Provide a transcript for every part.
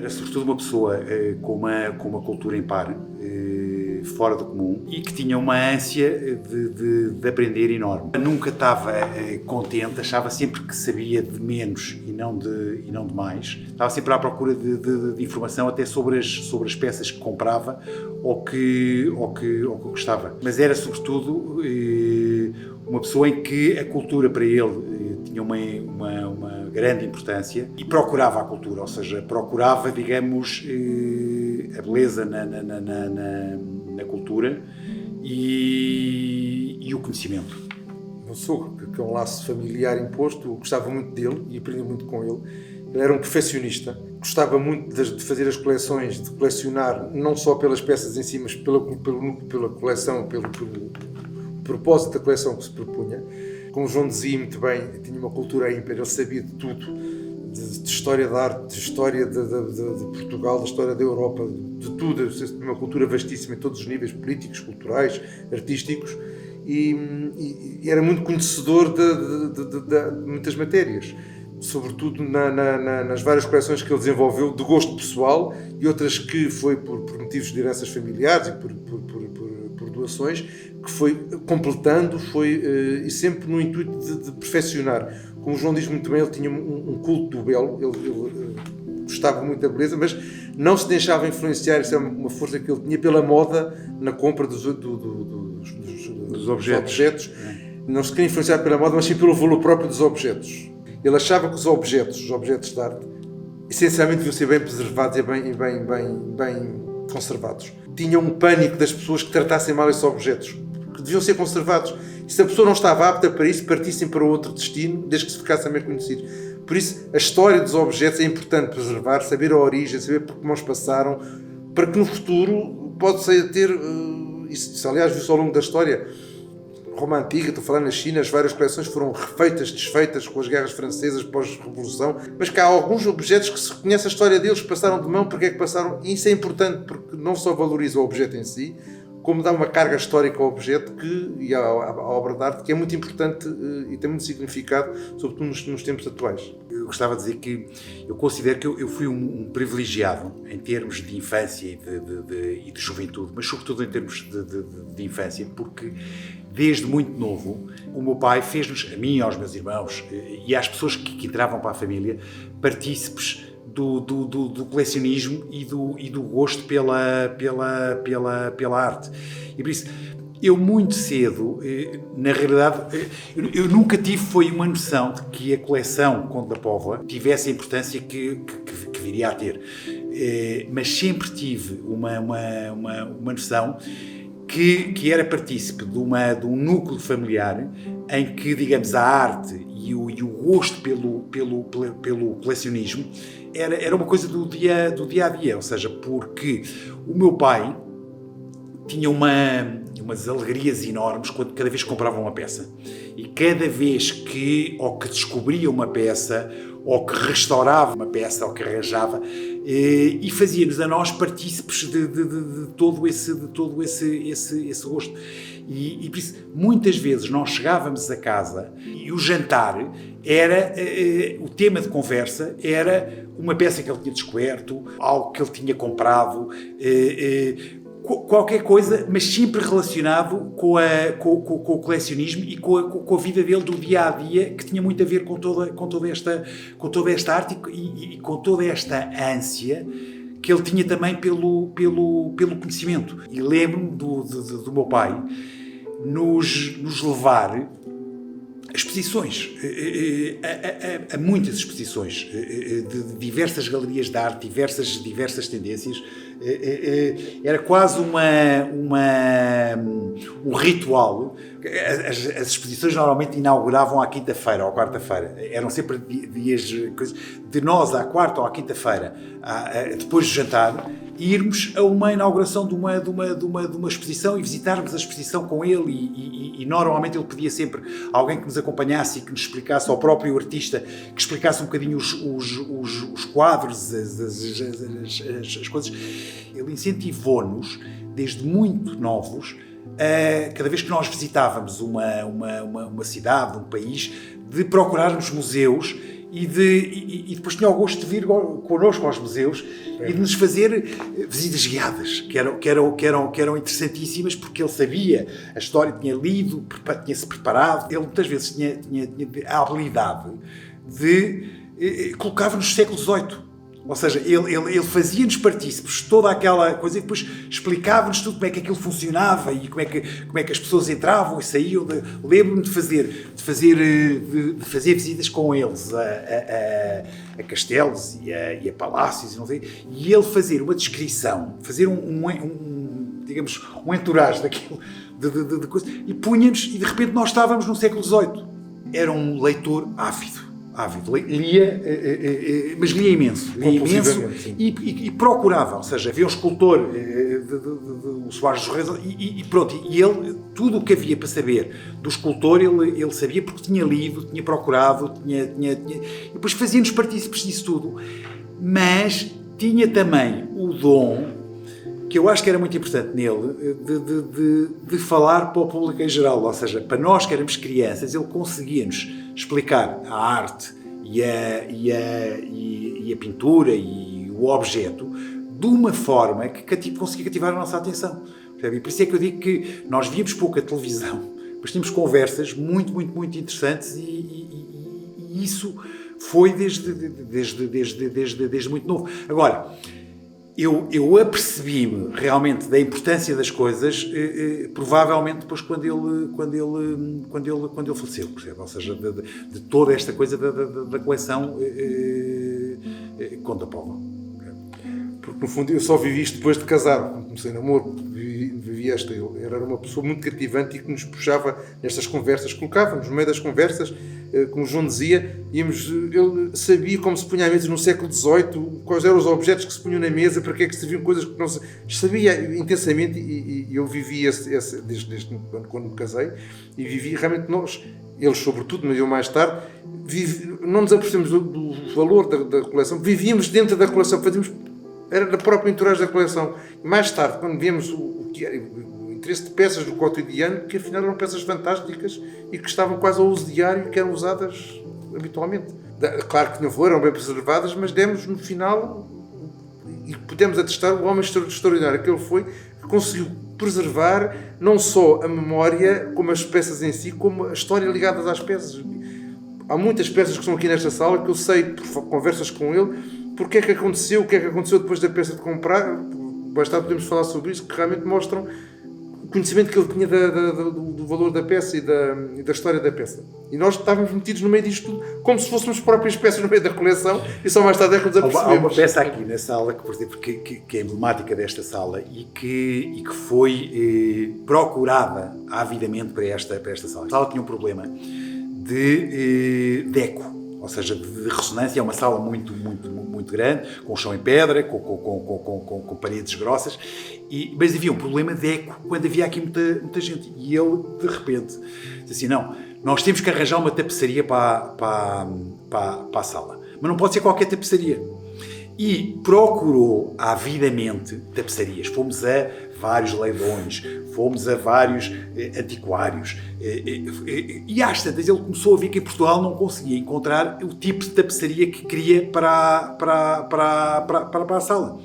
era sobretudo uma pessoa com uma cultura impar, fora do comum, e que tinha uma ânsia de aprender enorme. Nunca estava contente, achava sempre que sabia de menos e não de mais. Estava sempre à procura de informação até sobre as peças que comprava ou que gostava. Mas era sobretudo uma pessoa em que a cultura para ele tinha uma grande importância e procurava a cultura, ou seja, procurava, digamos, a beleza na cultura e o conhecimento. O meu sogro, que é um laço familiar imposto, eu gostava muito dele e aprendi muito com ele. Ele era um perfeccionista, gostava muito de fazer as coleções, de colecionar não só pelas peças em si, mas pela coleção, pelo propósito da coleção que se propunha. Como o João dizia muito bem, tinha uma cultura ímpar, ele sabia de tudo, de história da arte, de história de Portugal, da história da Europa, de tudo, uma cultura vastíssima em todos os níveis, políticos, culturais, artísticos, e era muito conhecedor de muitas matérias, sobretudo nas várias coleções que ele desenvolveu, de gosto pessoal, e outras que foi por motivos de heranças familiares e por doações, que foi completando, e sempre no intuito de perfeccionar. Como o João diz muito bem, ele tinha um culto do belo, ele gostava muito da beleza, mas não se deixava influenciar, isso é uma força que ele tinha, pela moda na compra dos objetos. Não se queria influenciar pela moda, mas sim pelo valor próprio dos objetos. Ele achava que os objetos de arte, essencialmente deviam ser bem preservados e bem conservados. Tinha um pânico das pessoas que tratassem mal esses objetos, que deviam ser conservados. E se a pessoa não estava apta para isso, partissem para outro destino, desde que se ficassem bem conhecidos. Por isso, a história dos objetos é importante preservar, saber a origem, saber como eles passaram, para que no futuro possa ter... Isso aliás, viu-se ao longo da história. Roma Antiga, estou a falar na China, as várias coleções foram refeitas, desfeitas com as guerras francesas pós-revolução, mas que há alguns objetos que se conhece a história deles, que passaram de mão, porque é que passaram, e isso é importante porque não só valoriza o objeto em si, como dá uma carga histórica ao objeto e à obra de arte, que é muito importante e tem muito significado, sobretudo nos tempos atuais. Eu gostava de dizer que eu considero que eu fui um privilegiado em termos de infância e de juventude, mas sobretudo em termos de infância, porque desde muito novo o meu pai fez-nos, a mim e aos meus irmãos e às pessoas que entravam para a família, partícipes do colecionismo e do gosto pela arte. E por isso, eu muito cedo, na realidade, eu nunca tive uma noção de que a coleção Conde da Póvoa tivesse a importância que viria a ter. Mas sempre tive uma noção que era partícipe de um núcleo familiar em que, digamos, a arte e o gosto pelo colecionismo era uma coisa do dia a dia, ou seja, porque o meu pai tinha umas alegrias enormes cada vez que comprava uma peça. E cada vez que descobria uma peça, ou que restaurava uma peça, ou que arranjava, e fazia-nos a nós partícipes de todo esse gosto. E por isso, muitas vezes nós chegávamos a casa e o jantar era, o tema de conversa era uma peça que ele tinha descoberto, algo que ele tinha comprado, qualquer coisa, mas sempre relacionado com o colecionismo e com a vida dele do dia-a-dia, que tinha muito a ver com toda esta arte e com toda esta ânsia que ele tinha também pelo conhecimento. E lembro-me do meu pai nos levar a exposições, a muitas exposições, de diversas galerias de arte, diversas tendências. Era quase um ritual. As exposições normalmente inauguravam à quinta-feira ou à quarta-feira. Eram sempre dias de nós à quarta ou à quinta-feira, depois do jantar, irmos a uma inauguração de uma exposição e visitarmos a exposição com ele e normalmente ele pedia sempre alguém que nos acompanhasse e que nos explicasse, ao próprio artista, que explicasse um bocadinho os quadros, as coisas. Ele incentivou-nos, desde muito novos, cada vez que nós visitávamos uma cidade, um país, de procurarmos museus e depois tinha o gosto de vir connosco aos museus e de nos fazer visitas guiadas, que eram interessantíssimas, porque ele sabia a história, tinha lido, tinha-se preparado. Ele muitas vezes tinha a habilidade de colocava-nos no século XVIII. Ou seja, ele fazia-nos partícipes de toda aquela coisa e depois explicava-nos tudo como é que aquilo funcionava e como é que as pessoas entravam e saíam. Lembro-me de fazer visitas com eles a castelos e a palácios e não sei, e ele fazer uma descrição, fazer digamos, um entourage daquilo, de coisa, e punha-nos, e de repente nós estávamos no século XVIII. Era um leitor ávido, lia, mas lia imenso e procurava, ou seja, havia um escultor, o Soares dos Reis, e pronto, e ele, tudo o que havia para saber do escultor, ele sabia porque tinha lido, tinha procurado, e depois fazia-nos partícipes disso tudo, mas tinha também o dom, que eu acho que era muito importante nele, de falar para o público em geral, ou seja, para nós que éramos crianças, ele conseguia-nos explicar a arte e a pintura e o objeto de uma forma que conseguia cativar a nossa atenção. E por isso é que eu digo que nós víamos pouco a televisão, mas tínhamos conversas muito, muito, muito interessantes e isso foi desde muito novo. Agora, eu apercebi-me realmente da importância das coisas, provavelmente depois quando ele faleceu, percebe? Ou seja, de toda esta coisa da coleção Conta Pova. Porque no fundo eu só vivi isto depois de casar, quando comecei namoro, vivi esta. Ele era uma pessoa muito cativante e que nos puxava nestas conversas, colocava-nos no meio das conversas, como João dizia, ele sabia como se punha a mesa no século XVIII, quais eram os objetos que se punham na mesa, para que é que serviam coisas que não se sabia intensamente, e eu vivi desde quando me casei, e vivi realmente nós, eles sobretudo, mas eu mais tarde, não nos apercebemos do valor da coleção, vivíamos dentro da coleção, era da própria entourage da coleção. E mais tarde, quando vimos o interesse de peças do cotidiano, que afinal eram peças fantásticas e que estavam quase ao uso diário e que eram usadas habitualmente. Claro que tinham valor, eram bem preservadas, mas demos no final, e podemos atestar, o homem extraordinário que ele foi, que conseguiu preservar não só a memória, como as peças em si, como a história ligada às peças. Há muitas peças que estão aqui nesta sala que eu sei, por conversas com ele, porque é que aconteceu, o que é que aconteceu depois da peça de comprar. Mais tarde podemos falar sobre isso, que realmente mostram o conhecimento que ele tinha do valor da peça e da história da peça. E nós estávamos metidos no meio disto tudo, como se fôssemos próprias peças no meio da coleção, e só mais tarde é que nos apercebemos. Há uma peça aqui na sala, por exemplo, que é emblemática desta sala e que foi procurada avidamente para esta sala. A sala tinha um problema de eco, ou seja, de ressonância. É uma sala muito, muito, muito grande, com chão em pedra, com paredes grossas, mas havia um problema de eco quando havia aqui muita gente. E ele, de repente, disse assim, não, nós temos que arranjar uma tapeçaria para a sala. Mas não pode ser qualquer tapeçaria. E procurou avidamente tapeçarias. Fomos a vários leilões, fomos a vários antiquários, e às tantas ele começou a ver que em Portugal não conseguia encontrar o tipo de tapeçaria que queria para a sala.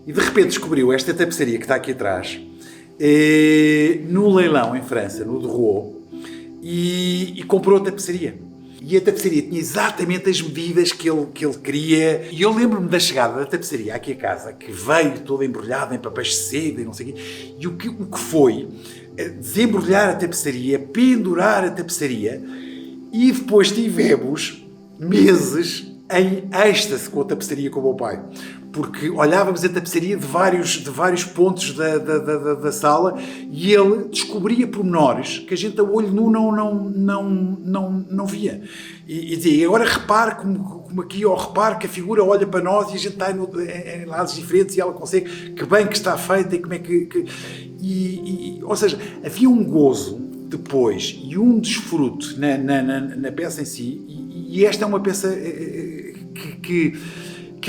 E de repente descobriu esta tapeçaria que está aqui atrás, no leilão em França, no Drouot, e comprou a tapeçaria. E a tapeçaria tinha exatamente as medidas que ele queria. E eu lembro-me da chegada da tapeçaria aqui a casa, que veio toda embrulhada em papéis de seda e não sei o quê. E o que foi desembrulhar a tapeçaria, pendurar a tapeçaria, e depois tivemos meses em êxtase com a tapeçaria com o meu pai. Porque olhávamos a tapeçaria de vários pontos da sala e ele descobria pormenores que a gente a olho nu não via. E dizia, e agora repare como aqui, ou repare que a figura olha para nós e a gente está em lados diferentes e ela consegue, que bem que está feita e como é que... ou seja, havia um gozo depois e um desfruto na peça em si, e esta é uma peça que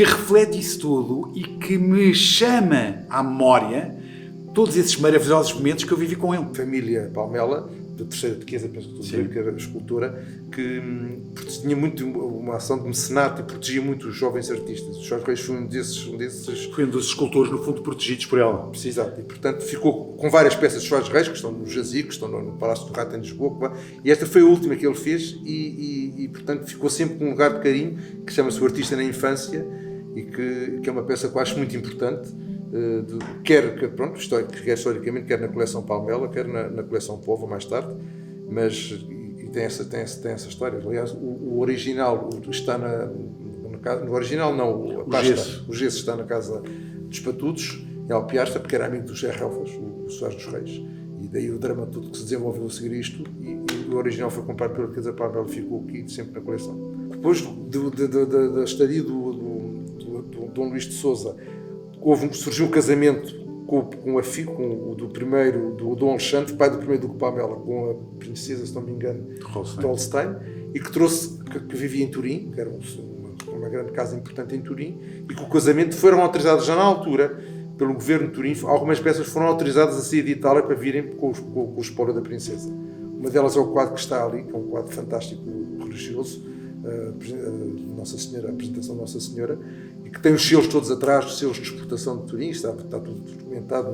reflete isso tudo e que me chama à memória todos esses maravilhosos momentos que eu vivi com ele. A família Palmela da terceira riqueza, penso que estou a dizer, que era escultora, que tinha muito uma ação de mecenato e protegia muito os jovens artistas. O Jorge Reis foi um desses... Foi um dos escultores, no fundo, protegidos por ela. Exato, e portanto ficou com várias peças de Jorge Reis, que estão no Jazigo, que estão no Palácio do Rato em Lisboa, e esta foi a última que ele fez e portanto ficou sempre com um lugar de carinho, que chama-se O Artista na Infância, e que é uma peça que eu acho muito importante, quer historicamente, quer na coleção Palmela, quer na coleção Povo mais tarde, mas tem essa história. Aliás, o original está na casa, no original não, o gesso está na casa dos Patudos, em Alpiasta, porque era amigo do José Relfas, o Soares dos Reis, e daí o drama todo que se desenvolveu a seguir isto, e o original foi comprado pela Casa Palmela e ficou aqui sempre na coleção. Depois da estadia do Dom Luís de Sousa, surgiu um casamento do primeiro, do Dom Alexandre, pai do primeiro Duque Palmela, com a princesa, se não me engano, de Holstein, e que vivia em Turim, que era uma grande casa importante em Turim, e que o casamento foram autorizados já na altura pelo governo de Turim. Algumas peças foram autorizadas a sair de Itália para virem com o espólio da princesa. Uma delas é o quadro que está ali, que é um quadro fantástico religioso, a apresentação de Nossa Senhora, e que tem os selos todos atrás, os selos de exportação de Turim, está tudo documentado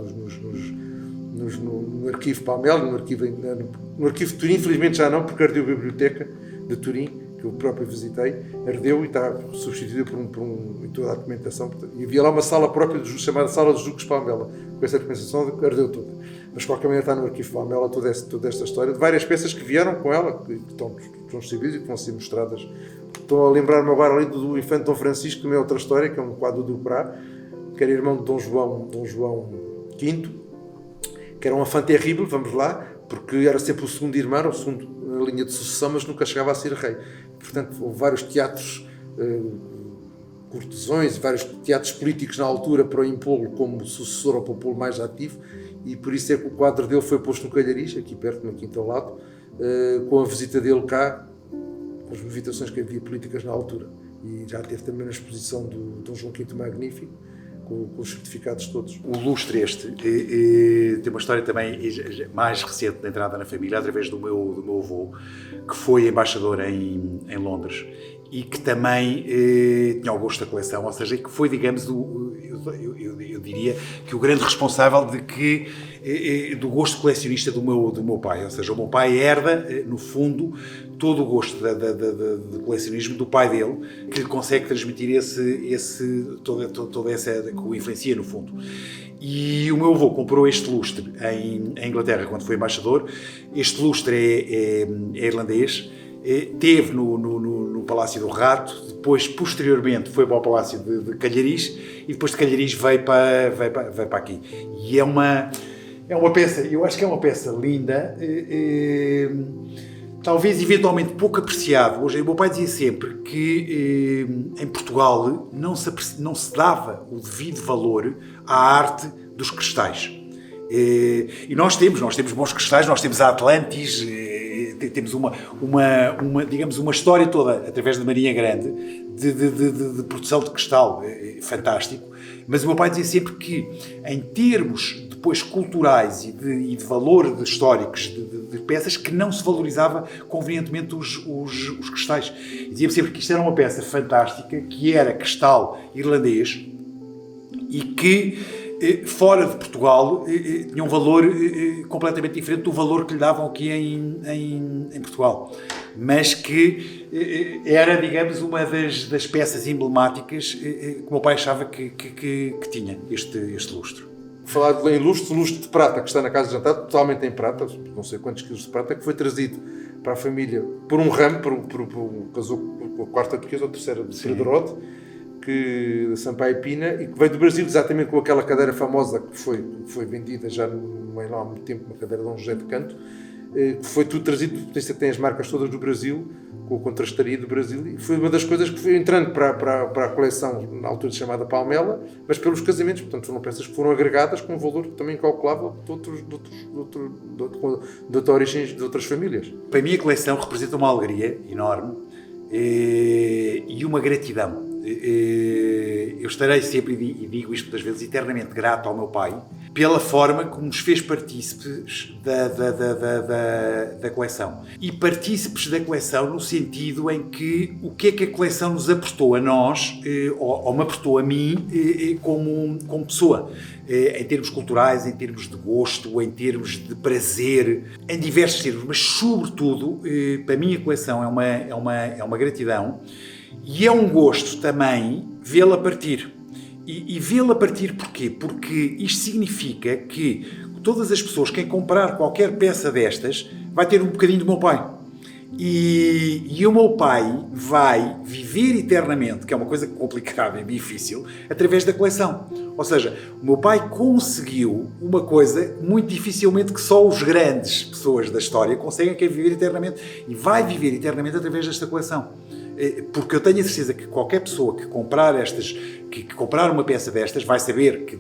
no arquivo Palmela, no arquivo de Turim, infelizmente já não, porque ardeu a biblioteca de Turim, que eu próprio visitei, ardeu e está substituída por toda a documentação, e havia lá uma sala própria chamada Sala dos Duques Palmela, com essa documentação que ardeu toda. Mas de qualquer maneira está no arquivo Palmela toda esta história de várias peças que vieram com ela, que estão distribuídas e que vão ser mostradas. Estou a lembrar-me agora ali do Infante Dom Francisco, que também é outra história, que é um quadro do Duprá, que era irmão de Dom João V, que era um enfant terrível, vamos lá, porque era sempre o segundo irmão, o segundo na linha de sucessão, mas nunca chegava a ser rei. Portanto, houve vários teatros, cortesões, vários teatros políticos na altura para o impô-lo como sucessor ou para o pô-lo mais ativo, e por isso é que o quadro dele foi posto no Calhariz, aqui perto, na quinta ao lado, com a visita dele cá, com as movimentações que havia políticas na altura. E já teve também na exposição do Dom João V Magnífico, com os certificados todos. O lustre tem uma história também mais recente da entrada na família, através do meu avô, que foi embaixador em Londres e que também tinha o gosto da coleção, ou seja, que foi, digamos, eu diria que o grande responsável do gosto colecionista do meu pai. Ou seja, o meu pai herda, no fundo, todo o gosto de colecionismo do pai dele, que lhe consegue transmitir toda essa que o influencia, no fundo. E o meu avô comprou este lustre em Inglaterra quando foi embaixador. Este lustre é irlandês. Teve no Palácio do Rato, depois posteriormente foi para o Palácio de Calhariz e depois de Calhariz veio para aqui. E é uma peça, eu acho que é uma peça linda, talvez eventualmente pouco apreciado. Hoje, o meu pai dizia sempre que em Portugal não se dava o devido valor à arte dos cristais. E nós temos bons cristais, nós temos a Atlantis, temos digamos, uma história toda, através da Marinha Grande, de produção de cristal, fantástico. Mas o meu pai dizia sempre que, em termos depois culturais e de valor históricos de peças, que não se valorizava convenientemente os cristais. Dizia-me sempre que isto era uma peça fantástica, que era cristal irlandês e que fora de Portugal tinha um valor completamente diferente do valor que lhe davam aqui em Portugal, mas que era, digamos, uma das peças emblemáticas que o meu pai achava que tinha este lustre. Falar em lustre de prata, que está na casa de jantar, totalmente em prata, não sei quantos quilos de prata, que foi trazido para a família por um ramo, casou com a quarta duquesa ou a terceira de Pedrote, de Sampaio Pina, e que veio do Brasil exatamente com aquela cadeira famosa que foi vendida já não há muito tempo, uma cadeira de Dom José de Canto, que foi tudo trazido, tem as marcas todas do Brasil, com a contrastaria do Brasil, e foi uma das coisas que foi entrando para a coleção, na altura chamada Palmela, mas pelos casamentos, portanto foram peças que foram agregadas com um valor também calculável de origens de outras famílias. Para mim a coleção representa uma alegria enorme e uma gratidão. Eu estarei sempre, e digo isto muitas vezes, eternamente grato ao meu pai, pela forma como nos fez partícipes da coleção. E partícipes da coleção no sentido em que o que é que a coleção nos aportou a nós, ou me aportou a mim, como pessoa. Em termos culturais, em termos de gosto, em termos de prazer, em diversos termos, mas sobretudo, para mim a coleção é uma gratidão e é um gosto também vê-la partir. E vê-la partir porquê? Porque isto significa que todas as pessoas, quem comprar qualquer peça destas, vai ter um bocadinho do meu pai. E o meu pai vai viver eternamente, que é uma coisa complicada e difícil, através da coleção. Ou seja, o meu pai conseguiu uma coisa muito dificilmente que só os grandes pessoas da história conseguem, que é viver eternamente. E vai viver eternamente através desta coleção. Porque eu tenho a certeza que qualquer pessoa que comprar que comprar uma peça destas vai saber que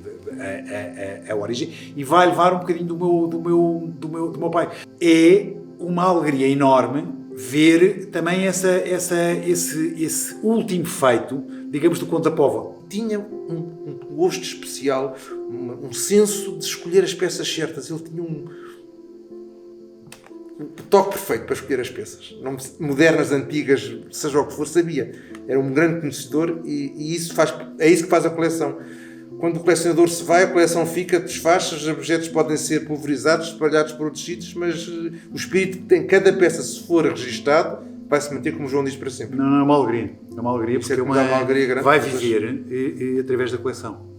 a origem e vai levar um bocadinho do meu pai. É uma alegria enorme ver também esse último feito, digamos, do Conto da Póvoa. Tinha um gosto especial, um senso de escolher as peças certas. Ele tinha um toque perfeito para escolher as peças. Modernas, antigas, seja o que for, sabia. Era um grande conhecedor e é isso que faz a coleção. Quando o colecionador se vai, a coleção fica, desfaz, os objetos podem ser pulverizados, espalhados por outros sítios, mas o espírito em cada peça, se for registado, vai se manter, como o João diz, para sempre. Não, é uma alegria. É uma alegria porque uma alegria grande, vai viver através da coleção.